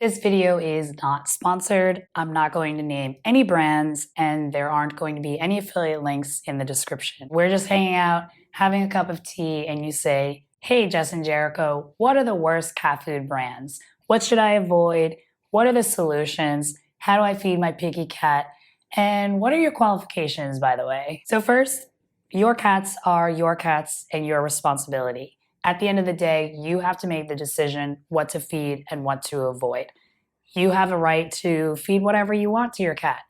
This video is not sponsored. I'm not going to name any brands, and there aren't going to be any affiliate links in the description. We're just hanging out, having a cup of tea, and you say, hey, Jess and Jericho, what are the worst cat food brands? What should I avoid? What are the solutions? How do I feed my picky cat? And what are your qualifications, by the way? So first, your cats are your cats and your responsibility. At the end of the day, you have to make the decision what to feed and what to avoid. You have a right to feed whatever you want to your cat,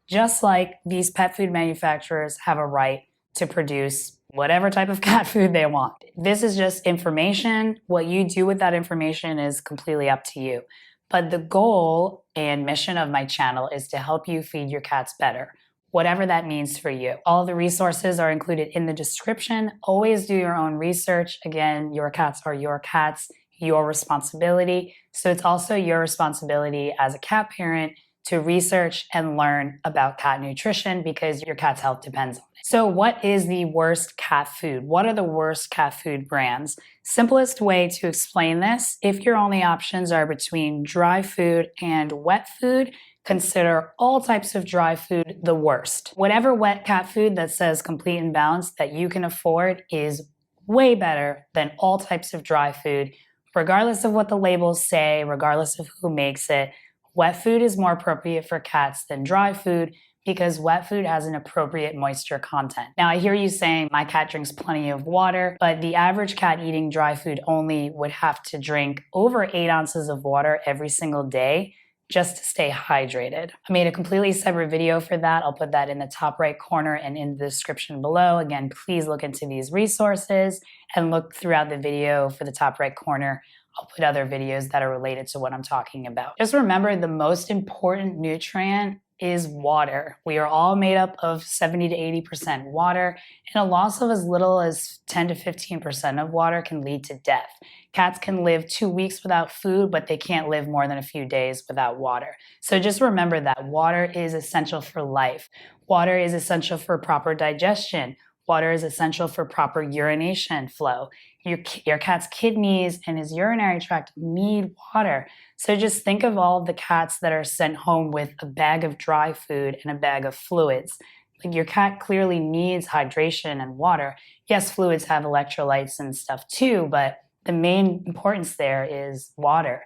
just like these pet food manufacturers have a right to produce whatever type of cat food they want. This is just information. What you do with that information is completely up to you. But the goal and mission of my channel is to help you feed your cats better, whatever that means for you. All the resources are included in the description. Always do your own research. Again, your cats are your cats, your responsibility. So it's also your responsibility as a cat parent to research and learn about cat nutrition because your cat's health depends on it. So what is the worst cat food? What are the worst cat food brands? Simplest way to explain this, if your only options are between dry food and wet food, consider all types of dry food the worst. Whatever wet cat food that says complete and balanced that you can afford is way better than all types of dry food, regardless of what the labels say, regardless of who makes it. Wet food is more appropriate for cats than dry food because wet food has an appropriate moisture content. Now, I hear you saying my cat drinks plenty of water, but the average cat eating dry food only would have to drink over 8 ounces of water every single day just to stay hydrated. I made a completely separate video for that. I'll put that in the top right corner and in the description below. Again, please look into these resources and look throughout the video for the top right corner. I'll put other videos that are related to what I'm talking about. Just remember, the most important nutrient is water. We are all made up of 70 to 80% water, and a loss of as little as 10 to 15% of water can lead to death. Cats can live 2 weeks without food, but they can't live more than a few days without water. So just remember that water is essential for life. Water is essential for proper digestion. Water is essential for proper urination flow. Your cat's kidneys and his urinary tract need water. So just think of all the cats that are sent home with a bag of dry food and a bag of fluids. Like, your cat clearly needs hydration and water. Yes, fluids have electrolytes and stuff too, but the main importance there is water.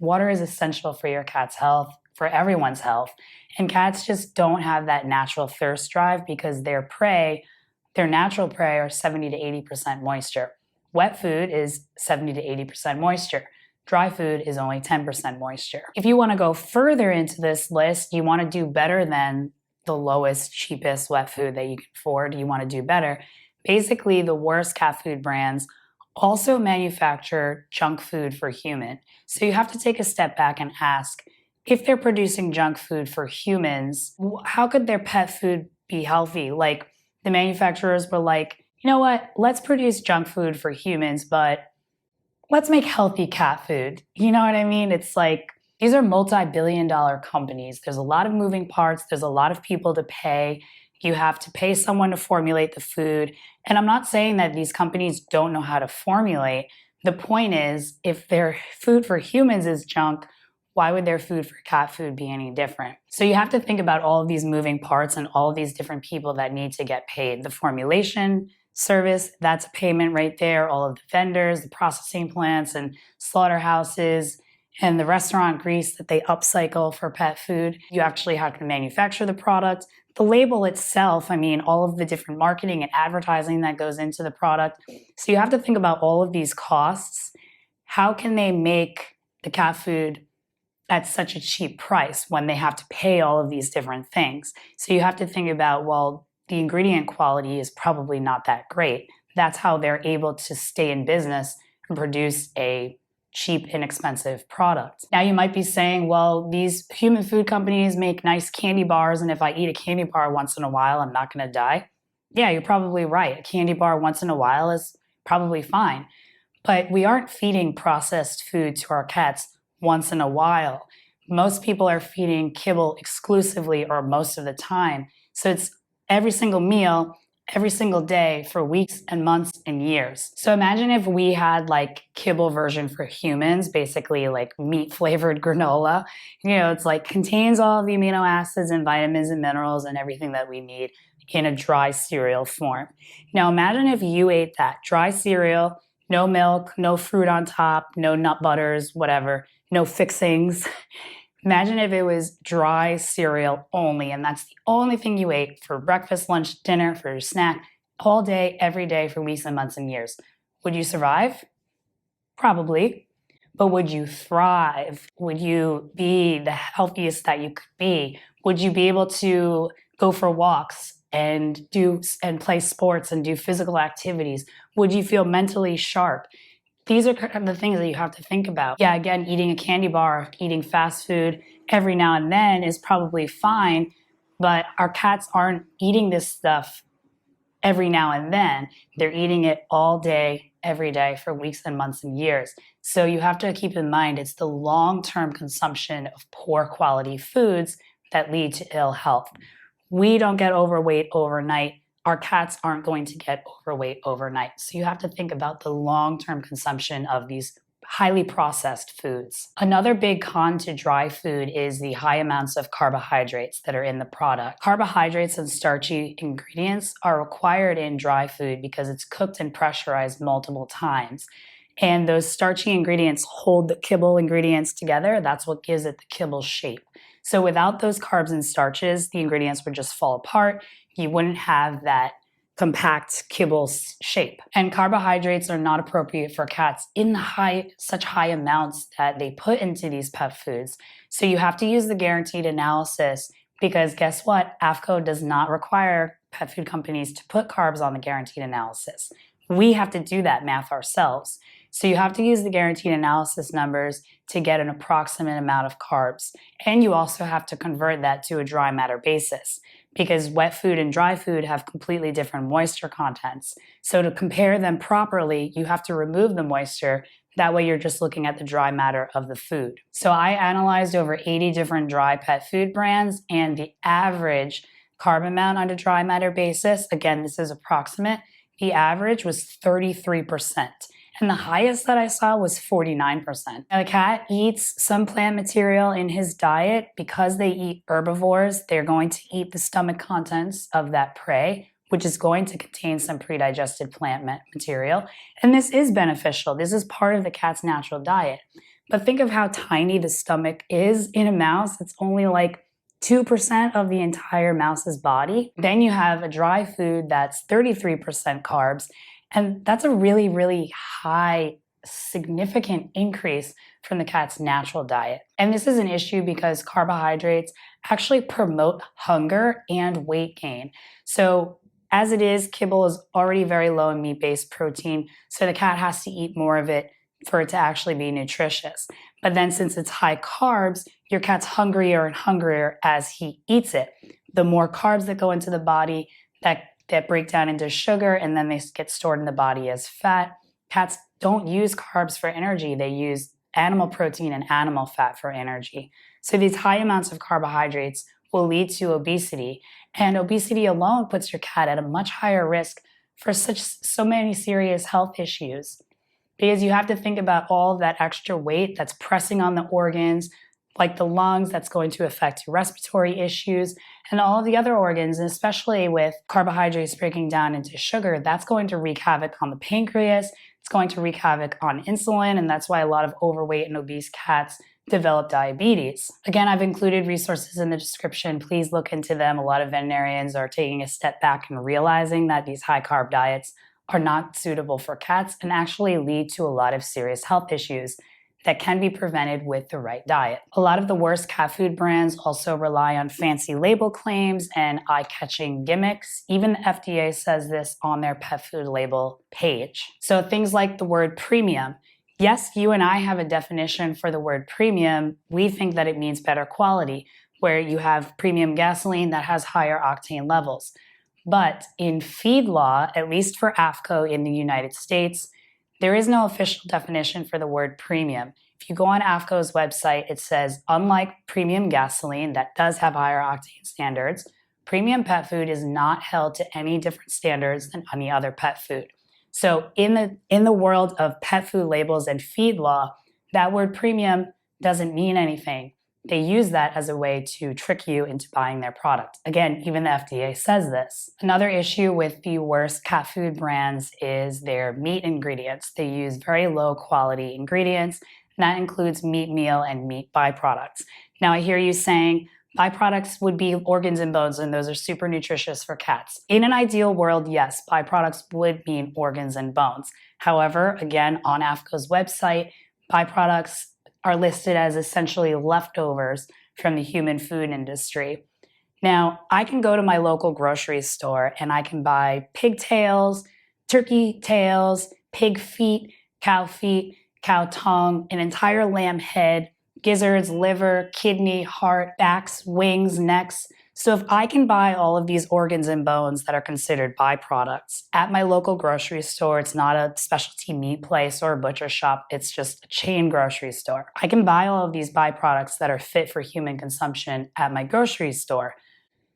Water is essential for your cat's health, for everyone's health. And cats just don't have that natural thirst drive because their natural prey are 70 to 80% moisture. Wet food is 70 to 80% moisture. Dry food is only 10% moisture. If you want to go further into this list, you want to do better than the lowest, cheapest wet food that you can afford. You want to do better. Basically, the worst cat food brands also manufacture junk food for human. So you have to take a step back and ask, if they're producing junk food for humans, how could their pet food be healthy? Like, the manufacturers were like, you know what, let's produce junk food for humans, but let's make healthy cat food. You know what I mean? It's like, these are multi-billion-dollar companies. There's a lot of moving parts. There's a lot of people to pay. You have to pay someone to formulate the food. And I'm not saying that these companies don't know how to formulate. The point is, if their food for humans is junk, why would their food for cat food be any different? So you have to think about all of these moving parts and all of these different people that need to get paid. The formulation service, that's a payment right there. All of the vendors, the processing plants and slaughterhouses, and the restaurant grease that they upcycle for pet food. You actually have to manufacture the product. The label itself, I mean, all of the different marketing and advertising that goes into the product. So you have to think about all of these costs. How can they make the cat food at such a cheap price when they have to pay all of these different things? So you have to think about, well, the ingredient quality is probably not that great. That's how they're able to stay in business and produce a cheap, inexpensive product. Now you might be saying, well, these human food companies make nice candy bars, and if I eat a candy bar once in a while, I'm not gonna die. Yeah, you're probably right. A candy bar once in a while is probably fine. But we aren't feeding processed food to our cats once in a while. Most people are feeding kibble exclusively or most of the time. So it's every single meal, every single day for weeks and months and years. So imagine if we had like kibble version for humans, basically like meat flavored granola. It's like contains all of the amino acids and vitamins and minerals and everything that we need in a dry cereal form. Now imagine if you ate that dry cereal, no milk, no fruit on top, no nut butters, whatever, no fixings. Imagine if it was dry cereal only, and that's the only thing you ate for breakfast, lunch, dinner, for your snack, all day, every day for weeks and months and years. Would you survive? Probably. But would you thrive? Would you be the healthiest that you could be? Would you be able to go for walks and play sports and do physical activities? Would you feel mentally sharp? These are kind of the things that you have to think about. Yeah, again, eating a candy bar, eating fast food every now and then is probably fine, but our cats aren't eating this stuff every now and then. They're eating it all day, every day for weeks and months and years. So you have to keep in mind it's the long-term consumption of poor quality foods that lead to ill health. We don't get overweight overnight. Our cats aren't going to get overweight overnight. So you have to think about the long-term consumption of these highly processed foods. Another big con to dry food is the high amounts of carbohydrates that are in the product. Carbohydrates and starchy ingredients are required in dry food because it's cooked and pressurized multiple times. And those starchy ingredients hold the kibble ingredients together. That's what gives it the kibble shape. So without those carbs and starches, the ingredients would just fall apart. You wouldn't have that compact kibble shape. And carbohydrates are not appropriate for cats in such high amounts that they put into these pet foods. So you have to use the guaranteed analysis because guess what? AAFCO does not require pet food companies to put carbs on the guaranteed analysis. We have to do that math ourselves. So you have to use the guaranteed analysis numbers to get an approximate amount of carbs. And you also have to convert that to a dry matter basis because wet food and dry food have completely different moisture contents. So to compare them properly, you have to remove the moisture. That way you're just looking at the dry matter of the food. So I analyzed over 80 different dry pet food brands, and the average carb amount on a dry matter basis, again, this is approximate, the average was 33%. And the highest that I saw was 49%. Now, the cat eats some plant material in his diet. Because they eat herbivores, they're going to eat the stomach contents of that prey, which is going to contain some pre-digested plant material. And this is beneficial. This is part of the cat's natural diet. But think of how tiny the stomach is in a mouse. It's only like 2% of the entire mouse's body. Then you have a dry food that's 33% carbs. And that's a really, really high, significant increase from the cat's natural diet. And this is an issue because carbohydrates actually promote hunger and weight gain. So as it is, kibble is already very low in meat-based protein, so the cat has to eat more of it for it to actually be nutritious. But then since it's high carbs, your cat's hungrier and hungrier as he eats it. The more carbs that go into the body, that break down into sugar, and then they get stored in the body as fat. Cats don't use carbs for energy. They use animal protein and animal fat for energy. So these high amounts of carbohydrates will lead to obesity. And obesity alone puts your cat at a much higher risk for so many serious health issues. Because you have to think about all of that extra weight that's pressing on the organs, like the lungs, that's going to affect your respiratory issues, and all of the other organs, and especially with carbohydrates breaking down into sugar, that's going to wreak havoc on the pancreas. It's going to wreak havoc on insulin, and that's why a lot of overweight and obese cats develop diabetes. Again, I've included resources in the description. Please look into them. A lot of veterinarians are taking a step back and realizing that these high carb diets are not suitable for cats and actually lead to a lot of serious health issues that can be prevented with the right diet. A lot of the worst cat food brands also rely on fancy label claims and eye-catching gimmicks. Even the FDA says this on their pet food label page. So things like the word premium. Yes, you and I have a definition for the word premium. We think that it means better quality, where you have premium gasoline that has higher octane levels. But in feed law, at least for AAFCO in the United States, there is no official definition for the word premium. If you go on AAFCO's website, it says, unlike premium gasoline that does have higher octane standards, premium pet food is not held to any different standards than any other pet food. So in the world of pet food labels and feed law, that word premium doesn't mean anything. They use that as a way to trick you into buying their product. Again, even the FDA says this. Another issue with the worst cat food brands is their meat ingredients. They use very low quality ingredients, and that includes meat meal and meat byproducts. Now, I hear you saying byproducts would be organs and bones, and those are super nutritious for cats. In an ideal world, yes, byproducts would mean organs and bones. However, again, on AAFCO's website, byproducts are listed as essentially leftovers from the human food industry. Now, I can go to my local grocery store and I can buy pigtails, turkey tails, pig feet, cow tongue, an entire lamb head, gizzards, liver, kidney, heart, backs, wings, necks. So if I can buy all of these organs and bones that are considered byproducts at my local grocery store, it's not a specialty meat place or a butcher shop, it's just a chain grocery store. I can buy all of these byproducts that are fit for human consumption at my grocery store.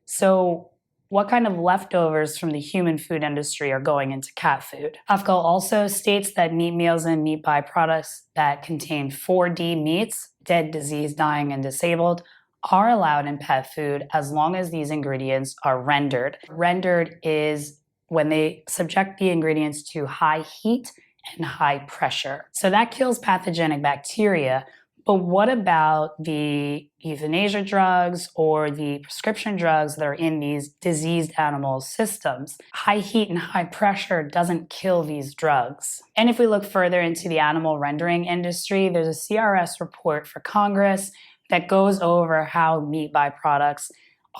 So what kind of leftovers from the human food industry are going into cat food? AAFCO also states that meat meals and meat byproducts that contain 4D meats, dead, diseased, dying, and disabled, are allowed in pet food as long as these ingredients are rendered. Rendered is when they subject the ingredients to high heat and high pressure. So that kills pathogenic bacteria. But what about the euthanasia drugs or the prescription drugs that are in these diseased animal systems? High heat and high pressure doesn't kill these drugs. And if we look further into the animal rendering industry, there's a CRS report for Congress that goes over how meat byproducts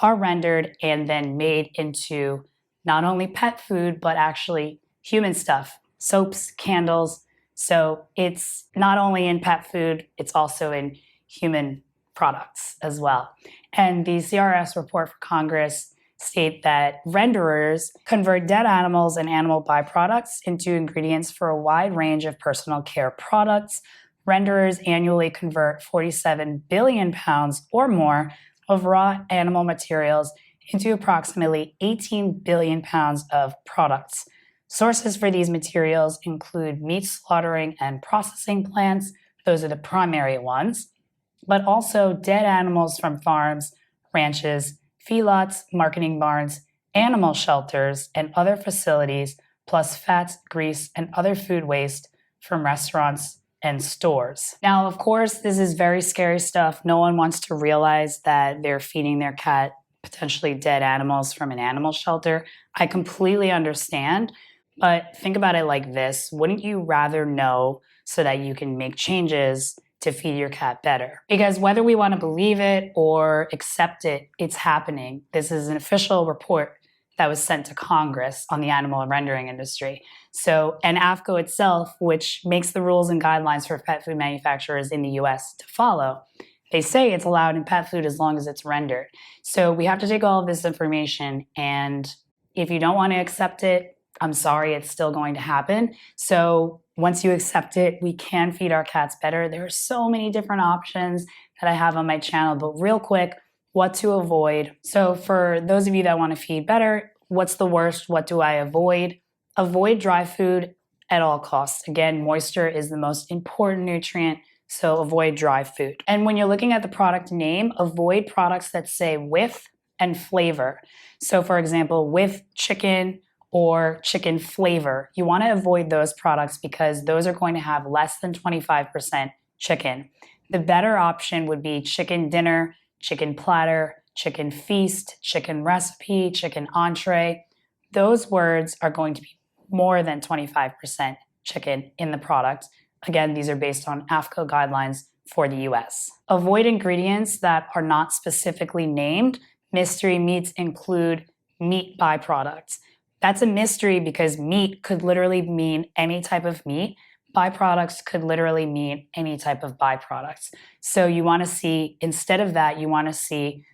are rendered and then made into not only pet food, but actually human stuff, soaps, candles. So it's not only in pet food, it's also in human products as well. And the CRS report for Congress state that renderers convert dead animals and animal byproducts into ingredients for a wide range of personal care products. Renderers annually convert 47 billion pounds or more of raw animal materials into approximately 18 billion pounds of products. Sources for these materials include meat slaughtering and processing plants, those are the primary ones, but also dead animals from farms, ranches, feedlots, marketing barns, animal shelters, and other facilities, plus fats, grease, and other food waste from restaurants and stores. Now, of course, this is very scary stuff. No one wants to realize that they're feeding their cat potentially dead animals from an animal shelter. I completely understand, but think about it like this. Wouldn't you rather know so that you can make changes to feed your cat better? Because whether we want to believe it or accept it, it's happening. This is an official report that was sent to Congress on the animal rendering industry. So, and AAFCO itself, which makes the rules and guidelines for pet food manufacturers in the US to follow, they say it's allowed in pet food as long as it's rendered. So we have to take all of this information, and if you don't want to accept it, I'm sorry, it's still going to happen. So once you accept it, we can feed our cats better. There are so many different options that I have on my channel, but real quick, what to avoid. So for those of you that want to feed better, what's the worst? What do I avoid? Avoid dry food at all costs. Again, moisture is the most important nutrient, so avoid dry food. And when you're looking at the product name, avoid products that say with and flavor. So for example, with chicken or chicken flavor, you want to avoid those products because those are going to have less than 25% chicken. The better option would be chicken dinner, chicken platter, chicken feast, chicken recipe, chicken entree. Those words are going to be more than 25% chicken in the product. Again, these are based on AAFCO guidelines for the US. Avoid ingredients that are not specifically named. Mystery meats include meat byproducts. That's a mystery because meat could literally mean any type of meat. Byproducts could literally mean any type of byproducts. So you want to see, instead of that, you want to see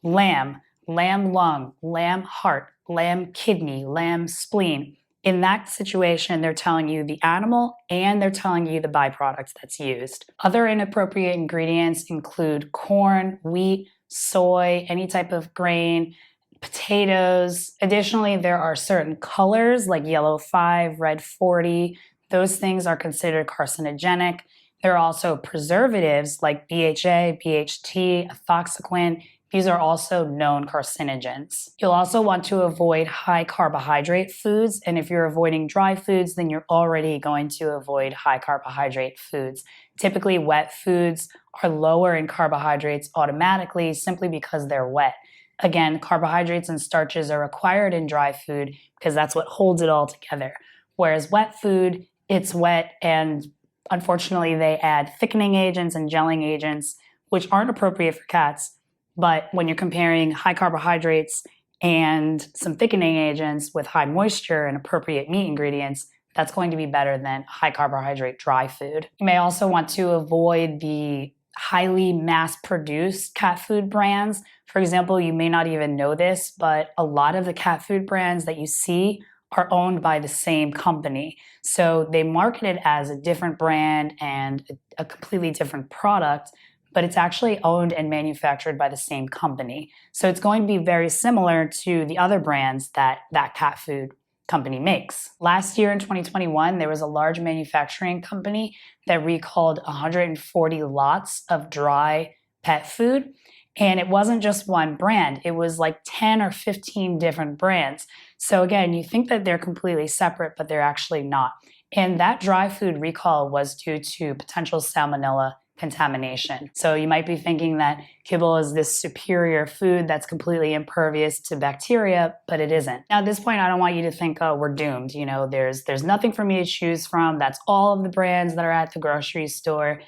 lamb, lamb lung, lamb heart, lamb kidney, lamb spleen. In that situation, they're telling you the animal and they're telling you the byproducts that's used. Other inappropriate ingredients include corn, wheat, soy, any type of grain, potatoes. Additionally, there are certain colors like yellow 5, red 40. Those things are considered carcinogenic. There are also preservatives like BHA, BHT, ethoxyquin. These are also known carcinogens. You'll also want to avoid high carbohydrate foods, and if you're avoiding dry foods, then you're already going to avoid high carbohydrate foods. Typically, wet foods are lower in carbohydrates automatically simply because they're wet. Again, carbohydrates and starches are required in dry food because that's what holds it all together. Whereas wet food, it's wet, and unfortunately they add thickening agents and gelling agents, which aren't appropriate for cats. But when you're comparing high carbohydrates and some thickening agents with high moisture and appropriate meat ingredients, that's going to be better than high carbohydrate dry food. You may also want to avoid the highly mass-produced cat food brands. For example, you may not even know this, but a lot of the cat food brands that you see are owned by the same company. So they market it as a different brand and a completely different product, but it's actually owned and manufactured by the same company. So it's going to be very similar to the other brands that cat food company makes. Last year in 2021, there was a large manufacturing company that recalled 140 lots of dry pet food. And it wasn't just one brand, it was like 10 or 15 different brands. So again, you think that they're completely separate, but they're actually not. And that dry food recall was due to potential salmonella contamination. So you might be thinking that kibble is this superior food that's completely impervious to bacteria, but it isn't. Now, at this point, I don't want you to think, oh, we're doomed. You know, there's nothing for me to choose from. That's all of the brands that are at the grocery store.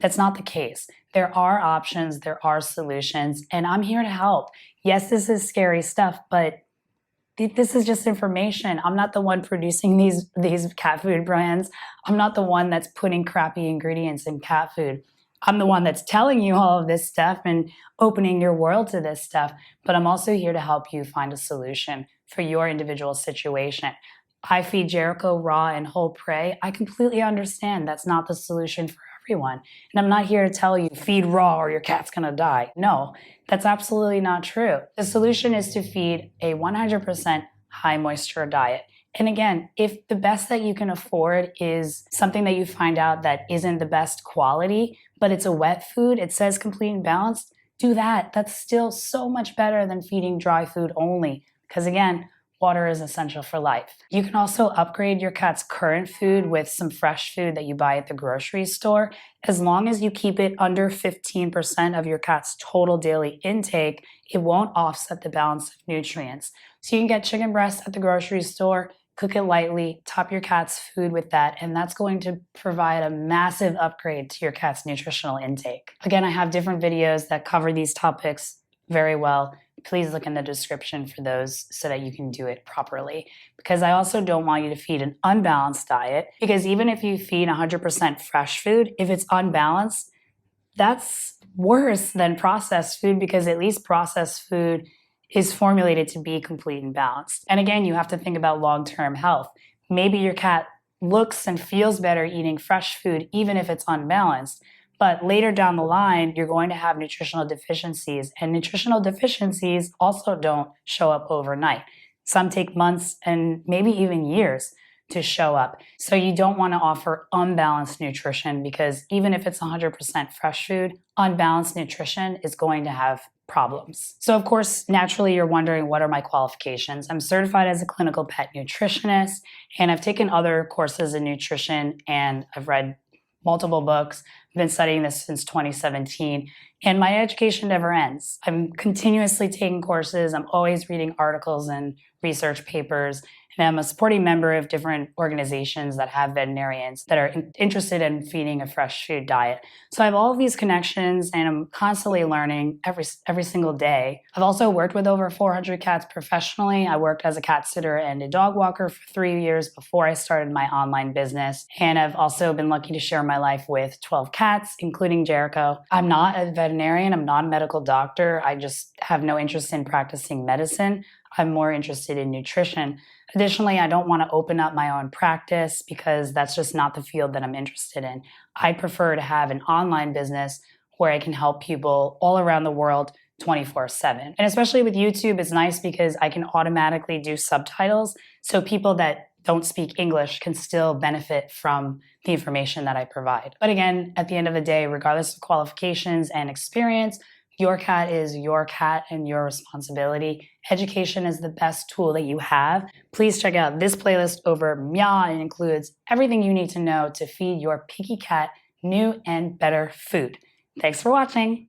That's not the case. There are options, there are solutions, and I'm here to help. Yes, this is scary stuff, but this is just information. I'm not the one producing these cat food brands. I'm not the one that's putting crappy ingredients in cat food. I'm the one that's telling you all of this stuff and opening your world to this stuff, but I'm also here to help you find a solution for your individual situation. I feed Jericho raw and whole prey. I completely understand that's not the solution for everyone. And I'm not here to tell you feed raw or your cat's gonna die. No, that's absolutely not true. The solution is to feed a 100% high moisture diet. And again, if the best that you can afford is something that you find out that isn't the best quality, but it's a wet food, it says complete and balanced, do that. That's still so much better than feeding dry food only. Because again, water is essential for life. You can also upgrade your cat's current food with some fresh food that you buy at the grocery store. As long as you keep it under 15% of your cat's total daily intake, it won't offset the balance of nutrients. So you can get chicken breast at the grocery store, cook it lightly, top your cat's food with that, and that's going to provide a massive upgrade to your cat's nutritional intake. Again, I have different videos that cover these topics very well. Please look in the description for those so that you can do it properly. Because I also don't want you to feed an unbalanced diet, because even if you feed 100% fresh food, if it's unbalanced, that's worse than processed food, because at least processed food is formulated to be complete and balanced. And again, you have to think about long-term health. Maybe your cat looks and feels better eating fresh food, even if it's unbalanced. But later down the line, you're going to have nutritional deficiencies, and nutritional deficiencies also don't show up overnight. Some take months and maybe even years to show up. So you don't want to offer unbalanced nutrition, because even if it's 100% fresh food, unbalanced nutrition is going to have problems. So of course, naturally, you're wondering, what are my qualifications? I'm certified as a clinical pet nutritionist, and I've taken other courses in nutrition, and I've read multiple books. I've been studying this since 2017, and my education never ends. I'm continuously taking courses. I'm always reading articles and research papers, and I'm a supporting member of different organizations that have veterinarians that are interested in feeding a fresh food diet. So I have all of these connections, and I'm constantly learning every single day. I've also worked with over 400 cats professionally. I worked as a cat sitter and a dog walker for 3 years before I started my online business. And I've also been lucky to share my life with 12 cats, including Jericho. I'm not a veterinarian. I'm not a medical doctor. I just have no interest in practicing medicine. I'm more interested in nutrition. Additionally, I don't want to open up my own practice, because that's just not the field that I'm interested in. I prefer to have an online business where I can help people all around the world 24/7. And especially with YouTube, it's nice because I can automatically do subtitles, so people that don't speak English can still benefit from the information that I provide. But again, at the end of the day, regardless of qualifications and experience, your cat is your cat and your responsibility. Education is the best tool that you have. Please check out this playlist over Meow. It includes everything you need to know to feed your picky cat new and better food. Thanks for watching.